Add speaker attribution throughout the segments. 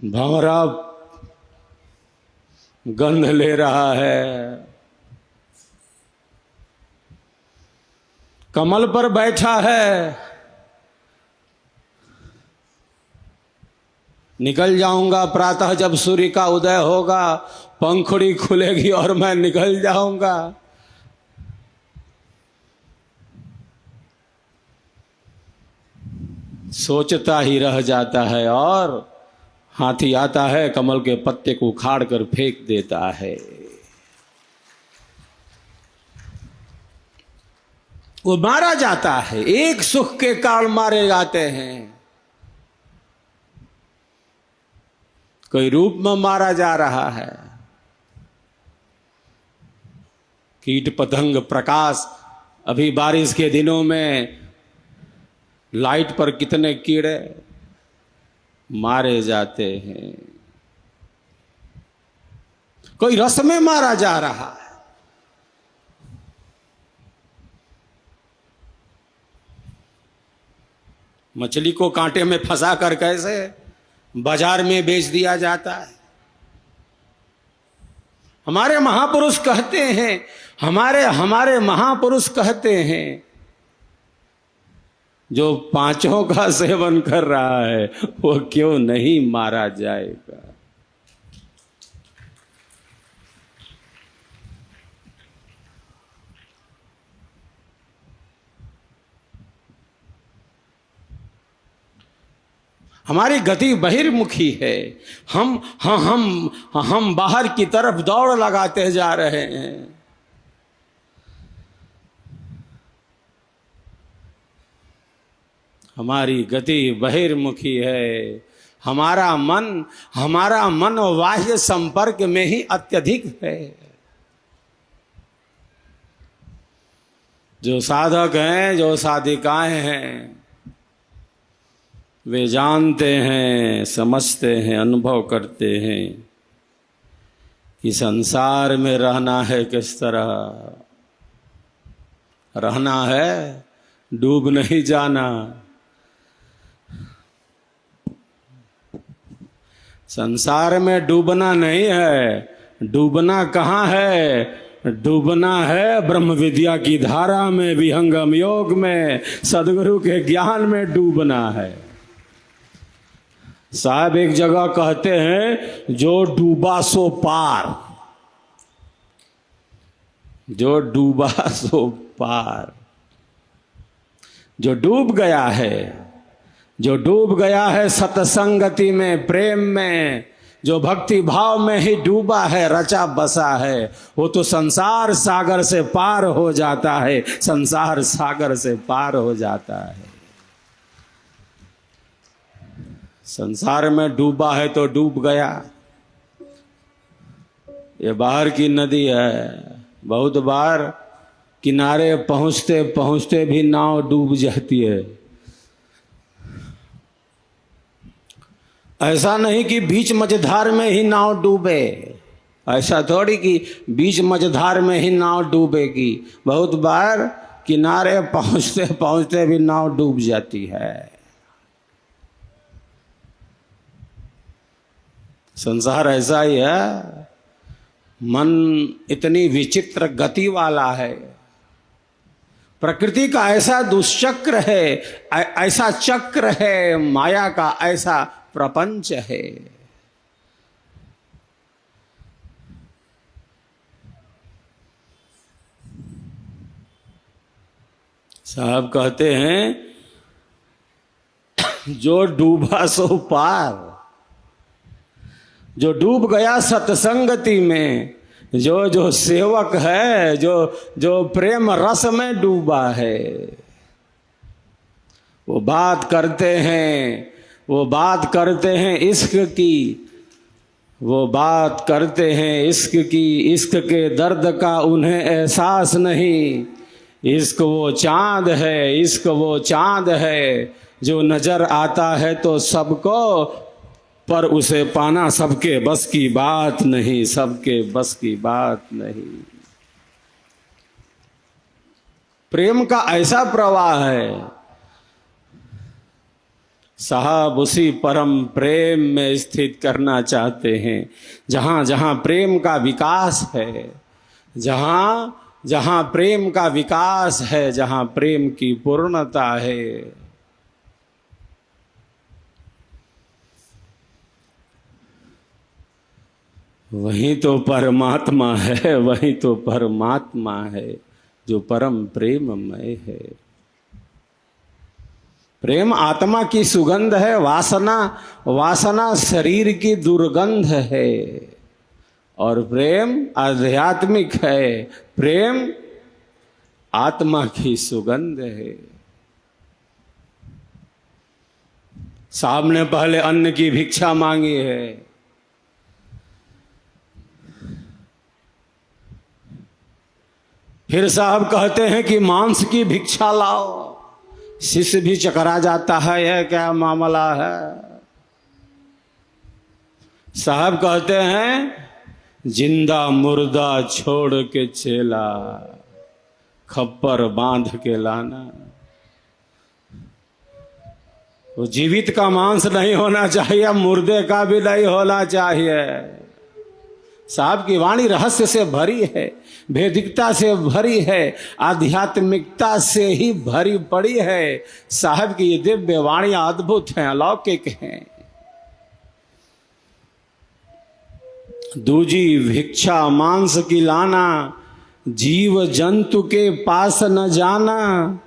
Speaker 1: भंवरा गंध ले रहा है, कमल पर बैठा है, निकल जाऊंगा प्रातः जब सूर्य का उदय होगा, पंखुड़ी खुलेगी और मैं निकल जाऊंगा। सोचता ही रह जाता है और हाथी आता है, कमल के पत्ते को उखाड़ कर फेंक देता है। वो मारा जाता है, एक सुख के कारण मारे जाते हैं। कोई रूप में मारा जा रहा है। कीट पतंग प्रकाश, अभी बारिश के दिनों में लाइट पर कितने कीड़े मारे जाते हैं। कोई रस में मारा जा रहा है। मछली को कांटे में फंसा कर कैसे बाजार में बेच दिया जाता है। हमारे महापुरुष कहते हैं, हमारे महापुरुष कहते हैं, जो पांचों का सेवन कर रहा है वो क्यों नहीं मारा जाएगा। हमारी गति बहिर्मुखी है। हम बाहर की तरफ दौड़ लगाते जा रहे हैं। हमारी गति बहिर्मुखी है। हमारा मन बाह्य संपर्क में ही अत्यधिक है। जो साधक हैं, जो साधिकाएं हैं, वे जानते हैं, समझते हैं, अनुभव करते हैं कि संसार में रहना है किस तरह। रहना है, डूब नहीं जाना। संसार में डूबना नहीं है। डूबना कहाँ है? डूबना है ब्रह्म विद्या की धारा में, विहंगम योग में, सदगुरु के ज्ञान में डूबना है। साहब एक जगह कहते हैं, जो डूबा सो पार। जो डूबा सो पार। जो डूब गया है, जो डूब गया है सत्संगति में, प्रेम में, जो भक्ति भाव में ही डूबा है, रचा बसा है, वो तो संसार सागर से पार हो जाता है। संसार सागर से पार हो जाता है। संसार में डूबा है तो डूब गया। ये बाहर की नदी है। बहुत बार किनारे पहुंचते पहुंचते भी नाव डूब जाती है। ऐसा नहीं कि बीच मझधार में ही नाव डूबे। ऐसा थोड़ी कि बीच मझधार में ही नाव डूबेगी। बहुत बार किनारे पहुंचते पहुंचते भी नाव डूब जाती है। संसार ऐसा ही है। मन इतनी विचित्र गति वाला है। प्रकृति का ऐसा दुष्चक्र है, ऐसा चक्र है, माया का ऐसा प्रपंच है। साहब कहते हैं, जो डूबा सो पार। जो डूब गया सत्संगति में, जो सेवक है, जो प्रेम रस में डूबा है, वो बात करते हैं इश्क की। वो बात करते हैं इश्क की। इश्क के दर्द का उन्हें एहसास नहीं। इश्क वो चांद है, इश्क वो चांद है, जो नजर आता है तो सबको, पर उसे पाना सबके बस की बात नहीं। सबके बस की बात नहीं। प्रेम का ऐसा प्रवाह है, साहब उसी परम प्रेम में स्थित करना चाहते हैं, जहाँ जहाँ प्रेम का विकास है, जहाँ जहाँ प्रेम का विकास है, जहाँ प्रेम की पूर्णता है। वही तो परमात्मा है, वही तो परमात्मा है जो परम प्रेममय है। प्रेम आत्मा की सुगंध है, वासना वासना शरीर की दुर्गंध है, और प्रेम आध्यात्मिक है, प्रेम आत्मा की सुगंध है। साहब ने पहले अन्न की भिक्षा मांगी है, फिर साहब कहते हैं कि मांस की भिक्षा लाओ। शिष्य भी चकरा जाता है, यह क्या मामला है। साहब कहते हैं जिंदा मुर्दा छोड़ के चेला, खप्पर बांध के लाना। वो जीवित का मांस नहीं होना चाहिए, मुर्दे का भी नहीं होना चाहिए। साहब की वाणी रहस्य से भरी है, भेदिकता से भरी है, आध्यात्मिकता से ही भरी पड़ी है। साहब की ये दिव्य वाणियां अद्भुत हैं, अलौकिक हैं। दूजी भिक्षा मांस की लाना, जीव जंतु के पास न जाना।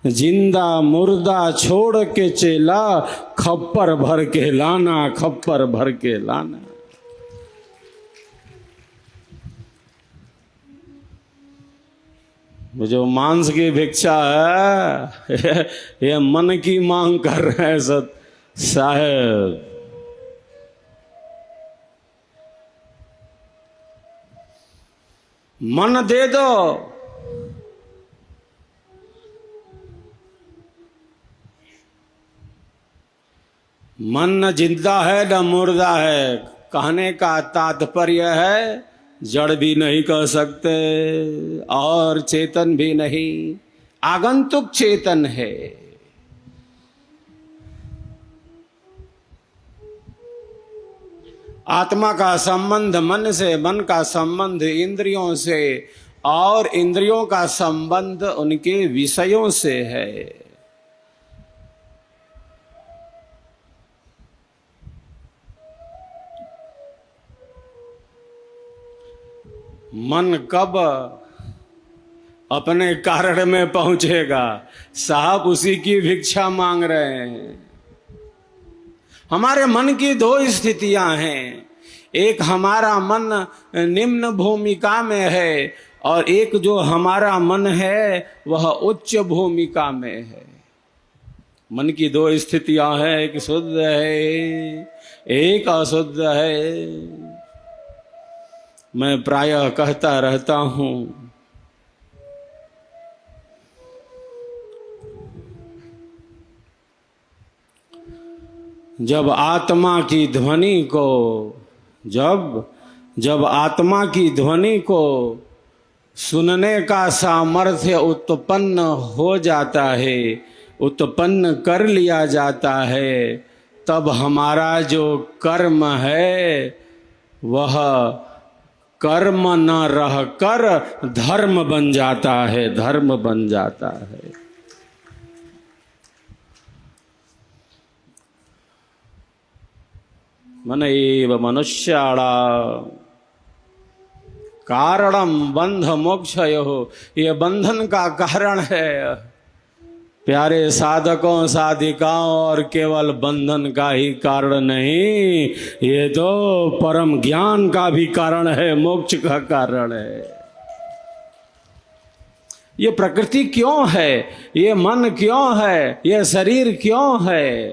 Speaker 1: जिंदा मुर्दा छोड़ के चेला, खप्पर भर के लाना, खप्पर भर के लाना। जो मांस की भिक्षा है, ये मन की मांग कर रहे हैं साहब। मन दे दो, मन न जिंदा है न मुर्दा है। कहने का तात्पर्य है जड़ भी नहीं कह सकते और चेतन भी नहीं, आगंतुक चेतन है। आत्मा का संबंध मन से, मन का संबंध इंद्रियों से, और इंद्रियों का संबंध उनके विषयों से है। मन कब अपने कारण में पहुंचेगा, साहब उसी की भिक्षा मांग रहे हैं। हमारे मन की दो स्थितियां हैं, एक हमारा मन निम्न भूमिका में है, और एक जो हमारा मन है वह उच्च भूमिका में है। मन की दो स्थितियां हैं, एक शुद्ध है, एक अशुद्ध है। मैं प्रायः कहता रहता हूं, जब आत्मा की ध्वनि को जब आत्मा की ध्वनि को सुनने का सामर्थ्य उत्पन्न हो जाता है, उत्पन्न कर लिया जाता है, तब हमारा जो कर्म है वह कर्म न रह कर धर्म बन जाता है, धर्म बन जाता है। मन एव मनुष्याणां कारणम बंध मोक्षयोः, ये बंधन का कारण है। प्यारे साधकों साधिकाओं, और केवल बंधन का ही कारण नहीं, ये तो परम ज्ञान का भी कारण है, मोक्ष का कारण है। ये प्रकृति क्यों है, ये मन क्यों है, ये शरीर क्यों है,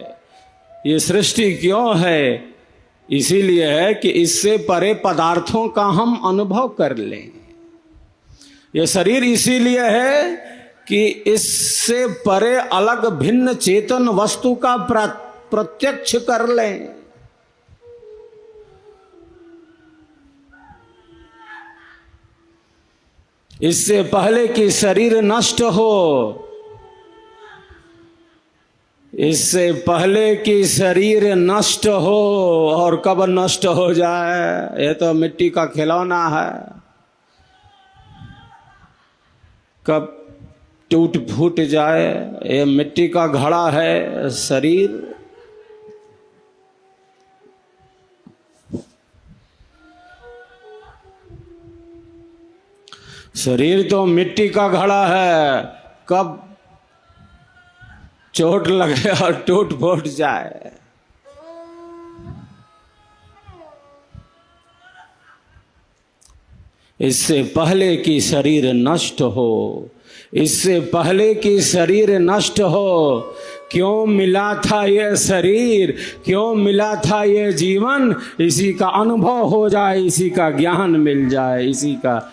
Speaker 1: ये सृष्टि क्यों है? इसीलिए है कि इससे परे पदार्थों का हम अनुभव कर लें। ये शरीर इसीलिए है कि इससे परे अलग भिन्न चेतन वस्तु का प्रत्यक्ष कर लें। इससे पहले कि शरीर नष्ट हो, इससे पहले कि शरीर नष्ट हो, और कब नष्ट हो जाए, ये तो मिट्टी का खिलौना है, कब टूट फूट जाए, ये मिट्टी का घड़ा है शरीर। शरीर तो मिट्टी का घड़ा है, कब चोट लगे और टूट फूट जाए। इससे पहले कि शरीर नष्ट हो, इससे पहले कि शरीर नष्ट हो, क्यों मिला था ये शरीर, क्यों मिला था ये जीवन, इसी का अनुभव हो जाए, इसी का ज्ञान मिल जाए, इसी का